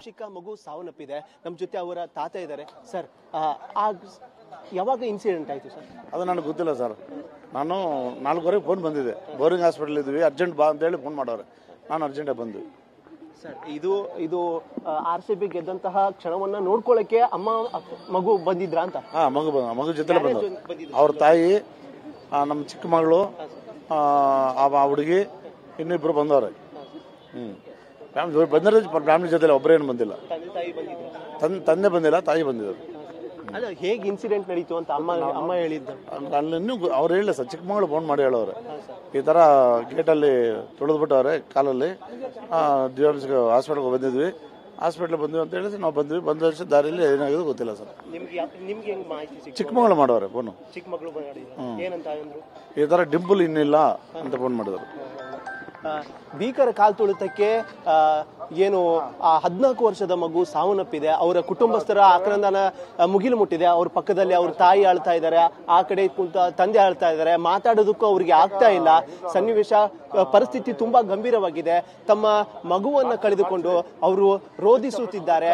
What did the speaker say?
ಚಿಕ್ಕ ಮಗು ಸಾವನ್ನಪ್ಪಿದೆ. ನಮ್ಮ ಜೊತೆ ಅವರ ತಾತ ಇದ್ದಾರೆ. ಸರ್, ಯಾವಾಗ ಇನ್ಸಿಡೆಂಟ್ ಆಯಿತು ಸರ್? ಅದು ನನಗೆ ಗೊತ್ತಿಲ್ಲ ಸರ್. ನಾನು 4:15 ಫೋನ್ ಬಂದಿದೆ. ಬೋರಿಂಗ್ ಹಾಸ್ಪಿಟಲ್ ಇದ್ವಿ, ಅರ್ಜೆಂಟ್ ಬಾ ಅಂತೇಳಿ ಫೋನ್ ಮಾಡೋರು. ನಾನು ಅರ್ಜೆಂಟಾಗಿ ಬಂದ್ವಿ ಸರ್. ಇದು RCB ಗೆದ್ದಂತಹ ಕ್ಷಣವನ್ನ ನೋಡ್ಕೊಳ್ಳಕ್ಕೆ ಅಮ್ಮ ಮಗು ಬಂದಿದ್ರಾ ಅಂತ? ಮಗು ಜೊತೆಲೆ ಬಂದು ಅವ್ರ ತಾಯಿ, ನಮ್ಮ ಚಿಕ್ಕ ಮಗಳು, ಆ ಹುಡುಗಿ, ಇನ್ನಿಬ್ರು ಬಂದವ್ರೆ. ಬಂದಿರೋದು ಫ್ಯಾಮಿಲಿ ಜೊತೆ, ಒಬ್ಬರೇನು ಬಂದಿಲ್ಲ. ತಂದೆ ಬಂದಿಲ್ಲ, ತಾಯಿ ಬಂದಿದ್ರು. ಅಲ್ಲ, ಹೇಗೆ ಇನ್ಸಿಡೆಂಟ್ ನಡೀತು ಅಂತ ಅಮ್ಮ ಹೇಳಿದ್ದು? ಅಲ್ಲಿ ಇನ್ನೂ ಅವ್ರು ಹೇಳಿಲ್ಲ ಸರ್. ಚಿಕ್ಕ ಮಗಳು ಫೋನ್ ಮಾಡಿ ಹೇಳೋರೆ, ಈ ಥರ ಗೇಟಲ್ಲಿ ತುಳಿದ್ಬಿಟ್ಟವ್ರೆ ಕಾಲಲ್ಲಿ, ಹಾಸ್ಪಿಟಲ್ಗೆ ಬಂದಿದ್ವಿ, ಹಾಸ್ಪಿಟ್ಲಿಗೆ ಬಂದ್ವಿ ಅಂತ ಹೇಳಿದ್ರೆ ನಾವು ಬಂದ್ವಿ. ಬಂದ ವರ್ಷ ದಾರಿಯಲ್ಲಿ ಏನಾಗಿದೆ ಗೊತ್ತಿಲ್ಲ ಸರ್. ಚಿಕ್ಕ ಮಗಳು ಮಾಡೋರೆ ಫೋನು. ಚಿಕ್ಕ ಮಗಳು ಏನಂತ ಅಂದ್ರು? ಈ ಥರ ಡಿಂಪಲ್ ಇನ್ನಿಲ್ಲ ಅಂತ ಫೋನ್ ಮಾಡಿದ್ರು. ಭೀಕರ ಕಾಲ್ ತುಳಿತಕ್ಕೆ ಏನು 14 ವರ್ಷದ ಮಗು ಸಾವನ್ನಪ್ಪಿದೆ. ಅವರ ಕುಟುಂಬಸ್ಥರ ಆಕ್ರಂದನ ಮುಗಿಲು ಮುಟ್ಟಿದೆ. ಅವ್ರ ಪಕ್ಕದಲ್ಲಿ ಅವ್ರ ತಾಯಿ ಅಳ್ತಾ ಇದ್ದಾರೆ, ಆ ಕಡೆ ಕುಂತ ತಂದೆ ಅಳ್ತಾ ಇದ್ದಾರೆ. ಮಾತಾಡೋದಕ್ಕೂ ಅವ್ರಿಗೆ ಆಗ್ತಾ ಇಲ್ಲ. ಸನ್ನಿವೇಶ ಪರಿಸ್ಥಿತಿ ತುಂಬಾ ಗಂಭೀರವಾಗಿದೆ. ತಮ್ಮ ಮಗುವನ್ನ ಕಳೆದುಕೊಂಡು ಅವರು ರೋಧಿಸುತ್ತಿದ್ದಾರೆ.